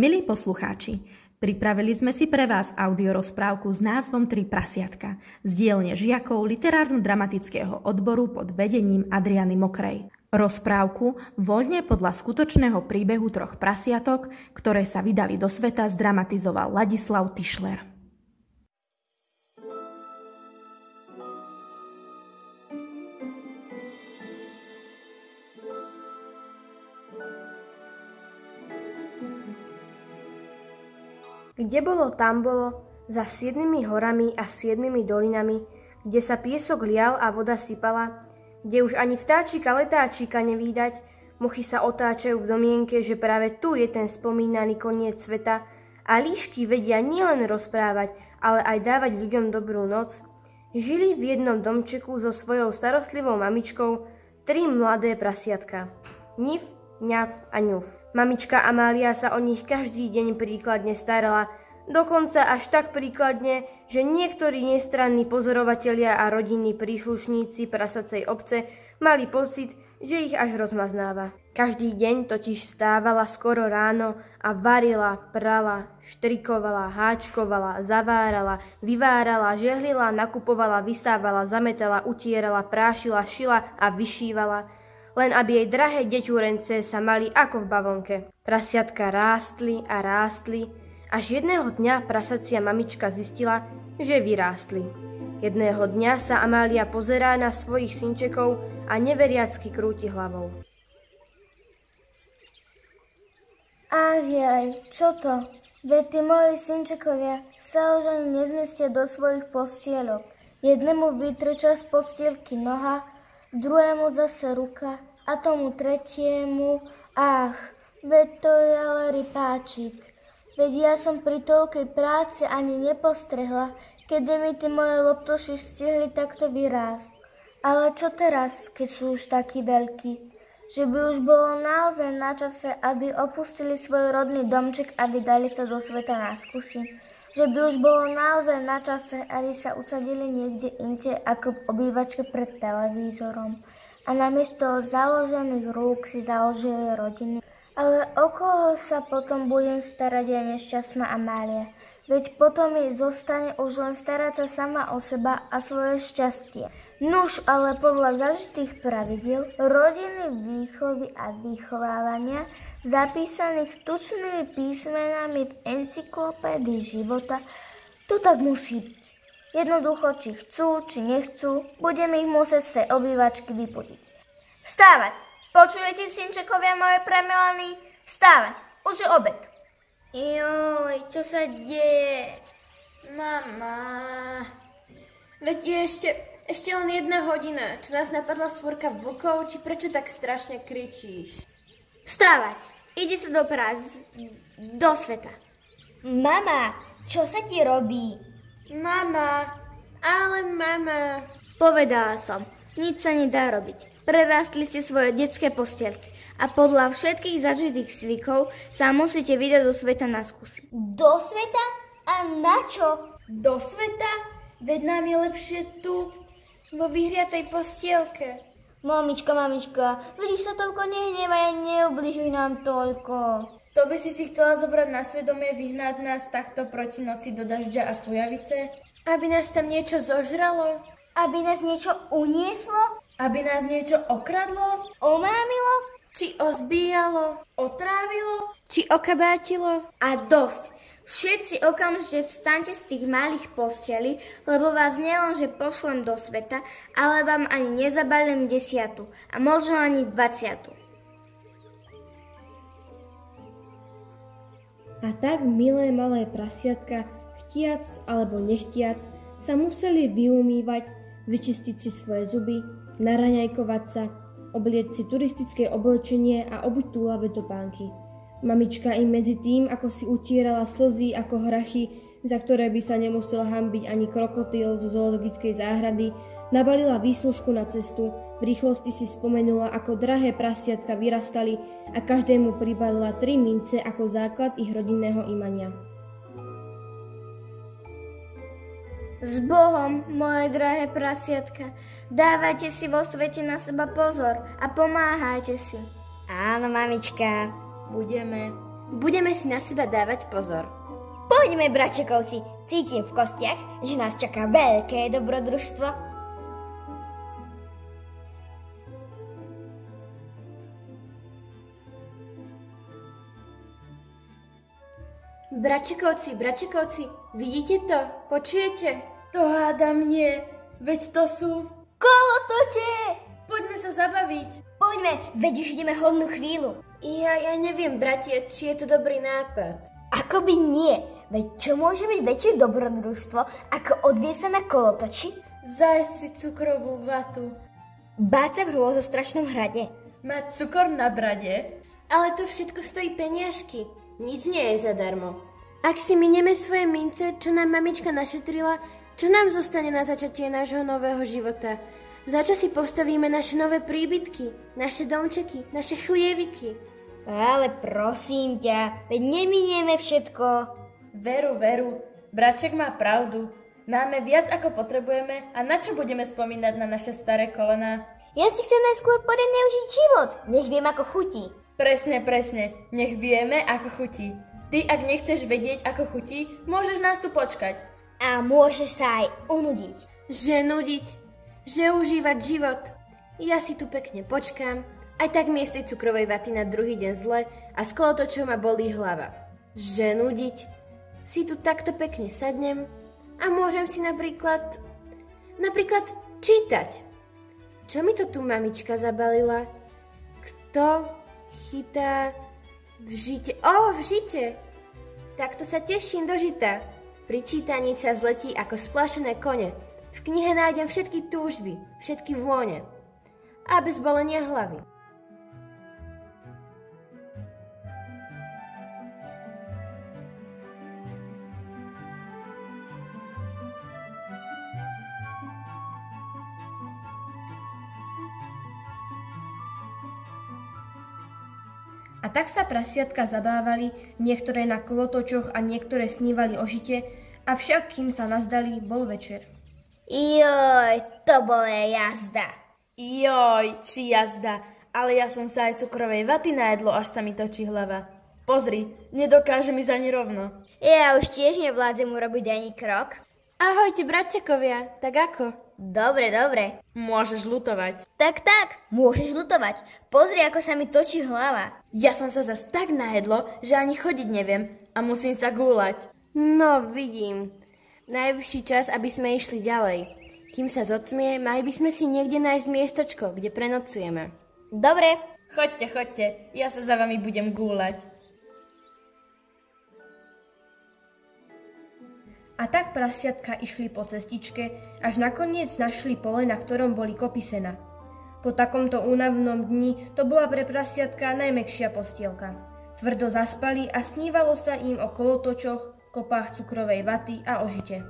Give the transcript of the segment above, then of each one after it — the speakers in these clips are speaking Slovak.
Milí poslucháči, pripravili sme si pre vás audiorozprávku s názvom Tri prasiatka z dielne žiakov literárno-dramatického odboru pod vedením Adriany Mokrej. Rozprávku voľne podľa skutočného príbehu troch prasiatok, ktoré sa vydali do sveta, zdramatizoval Ladislav Tischler. Kde bolo, tam bolo, za 7 horami a 7 dolinami, kde sa piesok lial a voda sypala, kde už ani vtáčika letáčika nevídať, mochy sa otáčajú v domienke, že práve tu je ten spomínaný koniec sveta a líšky vedia nielen rozprávať, ale aj dávať ľuďom dobrú noc, žili v jednom domčeku so svojou starostlivou mamičkou 3 mladé prasiatka. Nif, ňaf a ňuf. Mamička Amália sa o nich každý deň príkladne starala, dokonca až tak príkladne, že niektorí nestranní pozorovatelia a rodinní príslušníci prasacej obce mali pocit, že ich až rozmaznáva. Každý deň totiž vstávala skoro ráno a varila, prala, štrikovala, háčkovala, zavárala, vyvárala, žehlila, nakupovala, vysávala, zametala, utierala, prášila, šila a vyšívala, len aby jej drahé deťúrence sa mali ako v bavlnke. Prasiatka rástli a rástli, až jedného dňa prasacia mamička zistila, že vyrástli. Jedného dňa sa Amália pozerá na svojich synčekov a neveriacky krúti hlavou. Aj, čo to? Veď tí moji synčekovia sa už ani nezmestia do svojich postielok. Jednému vytrča z postielky noha, druhému zase ruka a tomu tretiemu, veď to je ale rypáčik. Veď ja som pri toľkej práci ani nepostrehla, kedy mi tí moje loptoši stihli takto vyrásť. Ale čo teraz, keď sú už takí veľkí? Že by už bolo naozaj na čase, aby opustili svoj rodný domček a vydali sa do sveta na skúsi. Že by už bolo naozaj na čase, aby sa usadili niekde inde ako v obývačke pred televízorom a namiesto založených rúk si založili rodiny. Ale o koho sa potom budem starať ja nešťastná Amália? Veď potom jej zostane už len starať sa sama o seba a svoje šťastie. Nuž, ale podľa zažitých pravidiel rodiny, výchovy a vychovávania zapísaných tučnými písmenami v encyklopédii života, to tak musí byť. Jednoducho, či chcú, či nechcú, budeme ich musieť z tej obývačky vypodiť. Vstávať! Počujete, synčekovia moje premilaní? Vstávať! Už je obed. Joj, čo sa deje? Mama, veď je ešte len 1 hodina. Čo nás napadla svorka vlkov, či prečo tak strašne kričíš? Vstávať! Ide sa do práce, do sveta. Mama, čo sa ti robí? Mama. Povedala som, nič sa nedá robiť. Prerástli ste svoje detské postielky a podľa všetkých zažitých zvykov sa musíte vydať do sveta na skúsi. Do sveta? A na čo? Do sveta? Veď nám je lepšie tu, vo vyhriatej postielke. Mamička, vidíš sa toľko nehnevaj a neubližuj nám toľko. To by si chcela zobrať na svedomie vyhnať nás takto proti noci do dažďa a fujavice? Aby nás tam niečo zožralo? Aby nás niečo unieslo? Aby nás niečo okradlo? Omámilo? Či ozbíjalo? Otrávilo? Či okabátilo? A dosť! Všetci okamžite vstaňte z tých malých postelí, lebo vás nielenže pošlem do sveta, ale vám ani nezabalím 10. a možno ani 20. A tak milé malé prasiatka, chtiac alebo nechtiac, sa museli vyumývať, vyčistiť si svoje zuby, naraňajkovať sa, oblieť si turistické oblečenie a obuť túlavé topánky. Mamička im medzi tým, ako si utierala slzy ako hrachy, za ktoré by sa nemusel hanbiť ani krokodíl zo zoologickej záhrady, nabalila výslužku na cestu, v rýchlosti si spomenula, ako drahé prasiatka vyrastali a každému pribalila 3 mince ako základ ich rodinného imania. S Bohom, moje drahé prasiatka, dávajte si vo svete na seba pozor a pomáhajte si. Áno, mamička. Budeme. Budeme si na seba dávať pozor. Poďme, bračekovci, cítim v kostiach, že nás čaká veľké dobrodružstvo. Bračekovci, vidíte to? Počujete? To hádam nie, veď to sú... Kolotoče! Poďme sa zabaviť. Poďme, veď už ideme hodnú chvíľu. Ja neviem, bratia, či je to dobrý nápad. Akoby nie, veď čo môže byť väčšie dobrodružstvo, ako odviesť sa na kolotoči? Zájsť si cukrovú vatu. Báť sa v hrôzostrašnom hrade. Mať cukor na brade. Ale to všetko stojí peniažky. Nič nie je zadarmo. Ak si minieme svoje mince, čo nám mamička našetrila, čo nám zostane na začatie nášho nového života? Za čo si postavíme naše nové príbytky, naše domčeky, naše chlieviky? Ale prosím ťa, veď neminieme všetko. Veru, braček má pravdu. Máme viac ako potrebujeme a na čo budeme spomínať na naše staré kolená? Ja si chcem najskôr poriadne užiť život, nech viem ako chutí. Presne, nech vieme ako chutí. Ty, ak nechceš vedieť ako chutí, môžeš nás tu počkať. A môžeš sa aj unudiť. Že nudiť, že užívať život. Ja si tu pekne počkám. Aj tak mi je z tej cukrovej vaty na druhý deň zle a s kolotočou ma bolí hlava. Že nudiť, si tu takto pekne sadnem a môžem si napríklad čítať. Čo mi to tu mamička zabalila? Kto chytá v žite? V žite! Takto sa teším do žita. Pri čítaní čas letí ako splašené kone. V knihe nájdem všetky túžby, všetky vône. A bez bolenia hlavy. A tak sa prasiatka zabávali, niektoré na kolotočoch a niektoré snívali o žite, avšak kým sa nazdali, bol večer. Joj, to bola jazda. Joj, či jazda, ale ja som sa aj cukrovej vaty najedlo, až sa mi točí hlava. Pozri, nedokáže mi ani rovno. Ja už tiež nevládzem urobiť ani krok. Ahojte, bratčekovia, tak ako? Dobre. Môžeš ľutovať. Tak, môžeš ľutovať. Pozri, ako sa mi točí hlava. Ja som sa zas tak najedlo, že ani chodiť neviem a musím sa gúľať. No, vidím. Najvyšší čas, aby sme išli ďalej. Kým sa zotmie, mali by sme si niekde nájsť miestočko, kde prenocujeme. Dobre. Choďte, ja sa za vami budem gúľať. A tak prasiatka išli po cestičke, až nakoniec našli pole, na ktorom boli kopy sena. Po takomto únavnom dni to bola pre prasiatka najmäkšia postielka. Tvrdo zaspali a snívalo sa im o kolotočoch, kopách cukrovej vaty a o žite.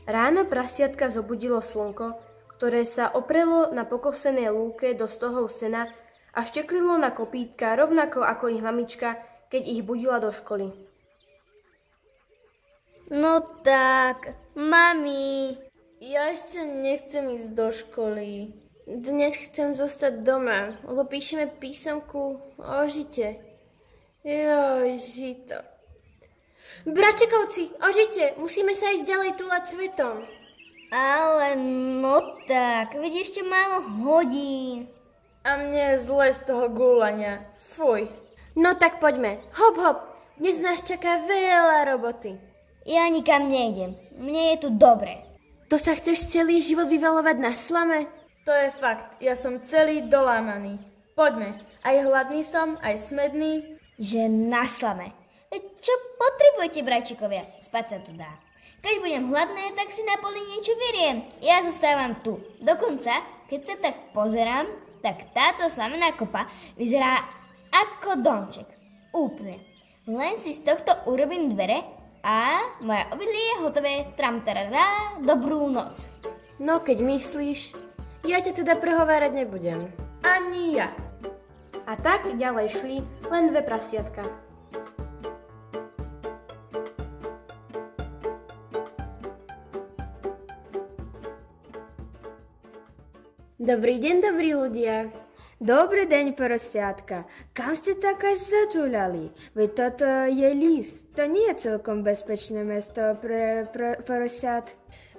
Ráno prasiatka zobudilo slnko, ktoré sa oprelo na pokosenej lúke do stohov sena a šteklilo na kopítka rovnako ako ich mamička, keď ich budila do školy. No tak, mami. Ja ešte nechcem ísť do školy. Dnes chcem zostať doma, lebo píšeme písomku o žite. Joj, žito. Bračekovci, o žite, musíme sa ísť ďalej túlať svetom. Ale no tak, veď ešte málo hodín. A mne je zle z toho gúľania. Fuj. No tak poďme. Hop. Dnes nás čaká veľa roboty. Ja nikam nejdem. Mne je tu dobre. To sa chceš celý život vyvalovať na slame? To je fakt. Ja som celý dolámaný. Poďme. Aj hladný som, aj smedný. Že na slame. Veď čo potrebujete, brajčikovia? Spať sa tu dá. Keď budem hladné, tak si na poli niečo vyriem. Ja zostávam tu. Dokonca, keď sa tak pozerám, tak táto slamená kopa vyzerá ako domček. Úplne. Len si z tohto urobím dvere a moje obydlie je hotové. Tramtarará, dobrú noc. No keď myslíš, ja ťa teda prehovárať nebudem. Ani ja. A tak ďalej šli len dve prasiatka. Dobrý deň, dobrí ľudia. Dobrý deň, porosiatka. Kam ste tak až začúľali? Veď toto je lis. To nie je celkom bezpečné mesto pre porosiat.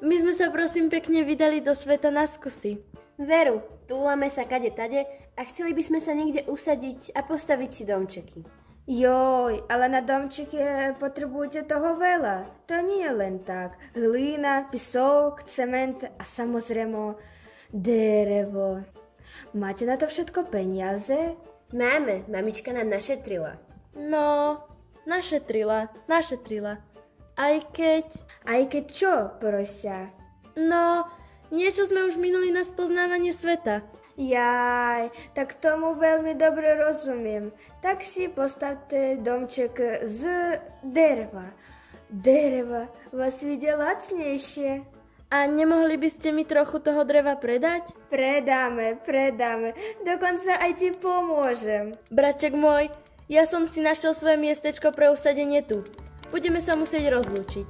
My sme sa prosím pekne vydali do sveta na skúsi. Veru, túlame sa kade tade a chceli by sme sa niekde usadiť a postaviť si domčeky. Joj, ale na domčeky potrebujete toho veľa. To nie je len tak. Hlína, pisok, cement a samozrejme drevo. Máte na to všetko peniaze? Máme, mamička nám našetrila. No, našetrila. Aj keď... Aj keď čo, prosia? No, niečo sme už minuli na spoznávanie sveta. Jaj, tak tomu veľmi dobre rozumiem. Tak si postavte domček z dereva. Dereva vás vidie lacnejšie. A nemohli by ste mi trochu toho dreva predať? Predáme. Dokonca aj ti pomôžem. Braček môj, ja som si našiel svoje miestečko pre usadenie tu. Budeme sa musieť rozlúčiť.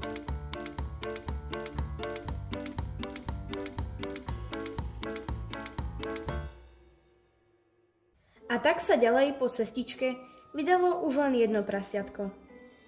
A tak sa ďalej po cestičke vydalo už len jedno prasiatko.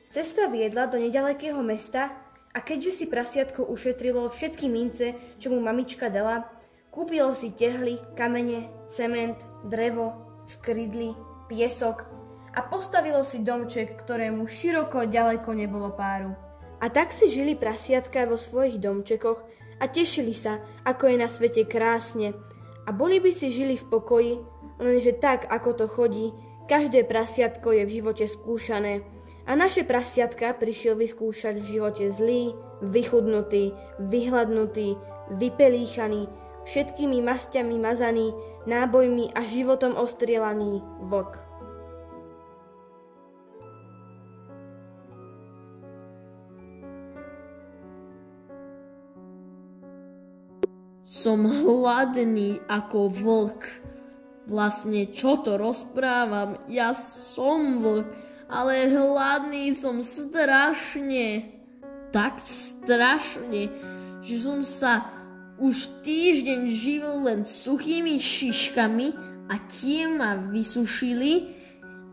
Cesta viedla do nedalekého mesta a keďže si prasiatko ušetrilo všetky mince, čo mu mamička dala, kúpilo si tehly, kamene, cement, drevo, škrydly, piesok a postavilo si domček, ktorému široko ďaleko nebolo páru. A tak si žili prasiatka vo svojich domčekoch a tešili sa, ako je na svete krásne a boli by si žili v pokoji, lenže tak, ako to chodí, každé prasiatko je v živote skúšané a naše prasiatka prišiel vyskúšať v živote zlý, vychudnutý, vyhladnutý, vypelíchaný, všetkými masťami mazaný, nábojmi a životom ostrielaný vlk. Som hladný ako vlk. Vlastne čo to rozprávam? Ja som vlk, ale hladný som strašne. Tak strašne, že som sa už týždeň živil len suchými šiškami a tie ma vysušili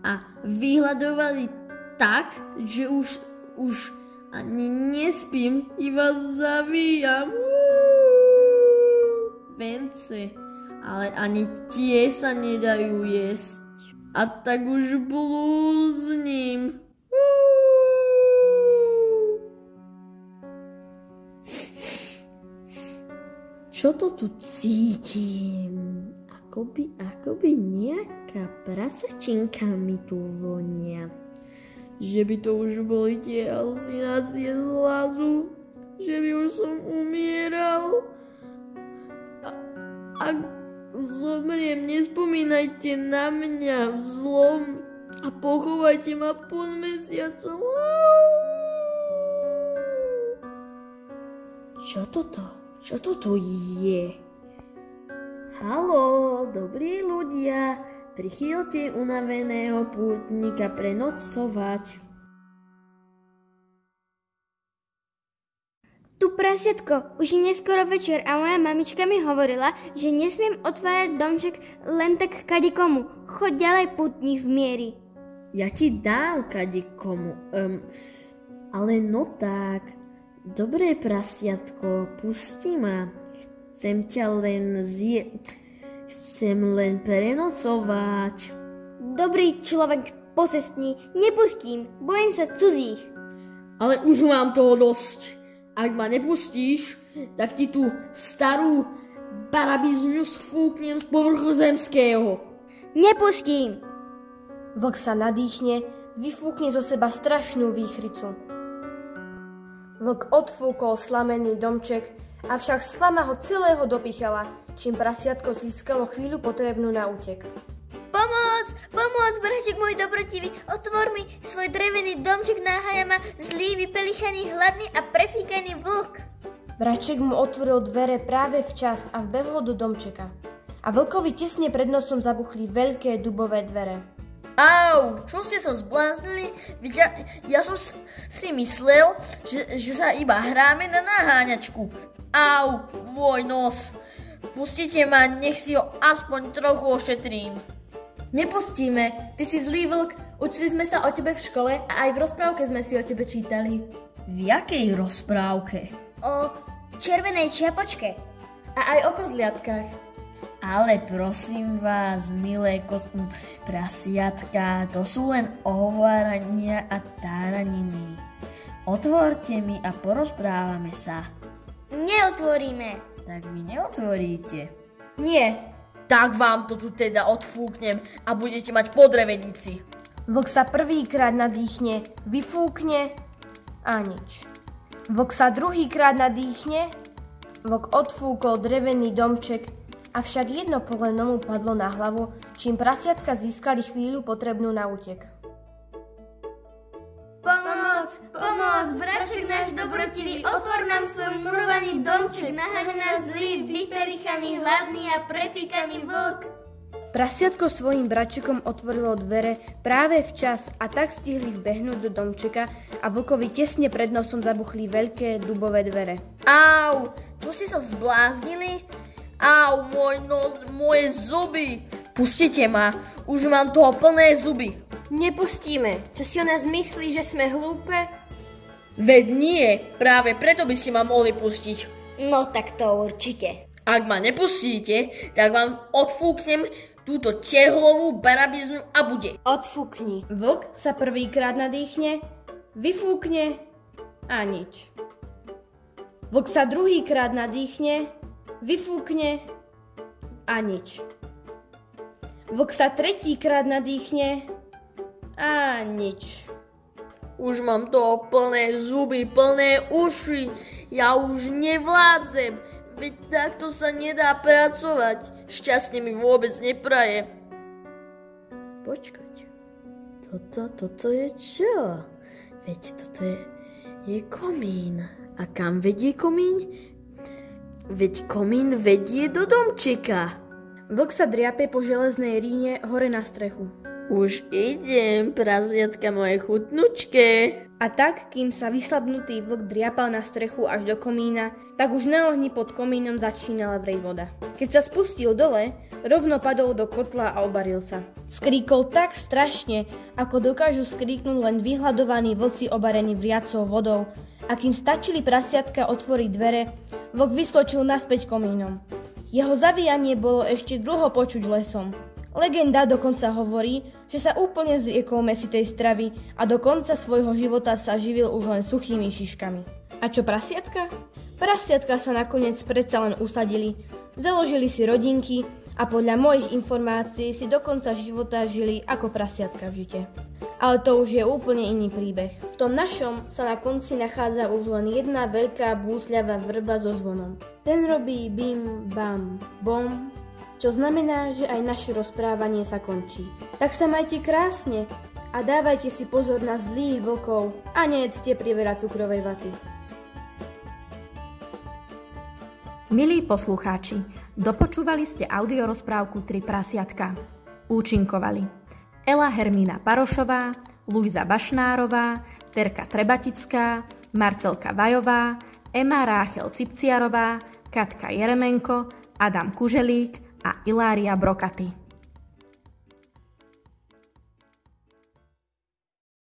a vyhľadovali tak, že už ani nespím, iba zavíjam. Vence, ale ani tie sa nedajú jesť. A tak už blúznim. Čo to tu cítim? Akoby nejaká prasačinka mi tu vonia. Že by to už boli tie halucinácie z hlasu. Že by už som umieral. Ak zomriem, nespomínajte na mňa v zlom a pochovajte ma pod mesiacom. Čo toto je? Haló, dobrí ľudia, prichýlte unaveného pútnika prenocovať. Tu prasiatko, už je neskoro večer a moja mamička mi hovorila, že nesmiem otvárať domček len tak kadikomu. Choď ďalej, putník v miery. Ja ti dám kadikomu, ale no tak. Dobré prasiatko, pusti ma. Chcem len prenocovať. Dobrý človek pocestný, nepustím, bojím sa cudzích. Ale už mám toho dosť. Ak ma nepustíš, tak ti tú starú barabizňu sfúknem z povrchu zemského. Nepustím! Vlk sa nadýchne, vyfúkne zo seba strašnú výchricu. Vlk odfúkol slamený domček, avšak slama ho celého dopichala, čím prasiatko získalo chvíľu potrebnú na útek. Pomoc, braček môj dobrotivý, otvor mi svoj drevený domček, náhaja ma zlý, vypelichaný, hladný a prefíkaný vlk. Braček mu otvoril dvere práve včas a vbehol do domčeka. A vlkovi tesne pred nosom zabuchli veľké dubové dvere. Au, čo ste sa zbláznili? Ja som si myslel, že sa iba hráme na naháňačku. Au, môj nos. Pustite ma, nech si ho aspoň trochu ošetrím. Nepustíme, ty si zlý vlk. Učili sme sa o tebe v škole a aj v rozprávke sme si o tebe čítali. V jakej rozprávke? O červenej čiapočke. A aj o kozliatkách. Ale prosím vás, milé prasiatka, to sú len ohovárania a táraniny. Otvorte mi a porozprávame sa. Neotvoríme. Tak mi neotvoríte. Nie. Tak vám to tu teda odfúknem a budete mať po drevenici. Vlk sa prvýkrát nadýchne, vyfúkne a nič. Vlk sa druhýkrát nadýchne, vlk odfúkol drevený domček, avšak jedno poleno mu padlo na hlavu, čím prasiatka získali chvíľu potrebnú na útek. Pomoc, braček náš dobrotivý, otvor nám svoj murovaný domček, naháňa nás zlý, vypelichaný, hladný a prefíkaný vlk. Prasiatko svojim bračekom otvorilo dvere práve včas a tak stihli vbehnúť do domčeka a vlkovi tesne pred nosom zabuchli veľké dubové dvere. Au, čo ste sa zbláznili? Au, môj nos, moje zuby. Pustite ma, už mám toho plné zuby. Nepustíme. Čo si o nás myslí, že sme hlúpe? Veď nie, práve preto by ste ma mohli pustiť. No tak to určite. Ak ma nepustíte, tak vám odfúknem túto tehlovú barabiznu a bude. Odfúkni. Vlk sa prvýkrát nadýchne, vyfúkne a nič. Vlk sa druhýkrát nadýchne, vyfúkne a nič. Vlk sa tretíkrát nadýchne a nič. Už mám toho plné zuby, plné uši. Ja už nevládzem. Veď takto sa nedá pracovať. Šťastne mi vôbec nepraje. Počkať. Toto je čo? Veď toto je komín. A kam vedie komín? Veď komín vedie do domčeka. Vlk sa driape po železnej ríne hore na strechu. Už idem, prasiatka moje chutnučke. A tak, kým sa vyslabnutý vlk driapal na strechu až do komína, tak už na ohni pod komínom začínala vrieť voda. Keď sa spustil dole, rovno padol do kotla a obaril sa. Skríkol tak strašne, ako dokážu skríknúť len vyhľadovaní vlci obarení vriacou vodou, a kým stačili prasiatka otvoriť dvere, vlk vyskočil naspäť komínom. Jeho zavíjanie bolo ešte dlho počuť lesom. Legenda dokonca hovorí, že sa úplne zriekol mäsitej stravy a do konca svojho života sa živil už len suchými šiškami. A čo prasiatka? Prasiatka sa nakoniec predsa len usadili, založili si rodinky a podľa mojich informácií si do konca života žili ako prasiatka v žite. Ale to už je úplne iný príbeh. V tom našom sa na konci nachádza už len jedna veľká búsľavá vrba so zvonom. Ten robí bim, bam, bom, čo znamená, že aj naše rozprávanie sa končí. Tak sa majte krásne a dávajte si pozor na zlých vlkov a nejedzte priveľa cukrovej vaty. Milí poslucháči, dopočúvali ste audiorozprávku Tri prasiatka. Účinkovali Ela Hermína Parošová, Luisa Bašnárová, Terka Trebatická, Marcelka Vajová, Ema Ráchel Cipciarová, Katka Jeremenko, Adam Kuželík a Ilária Brokaty.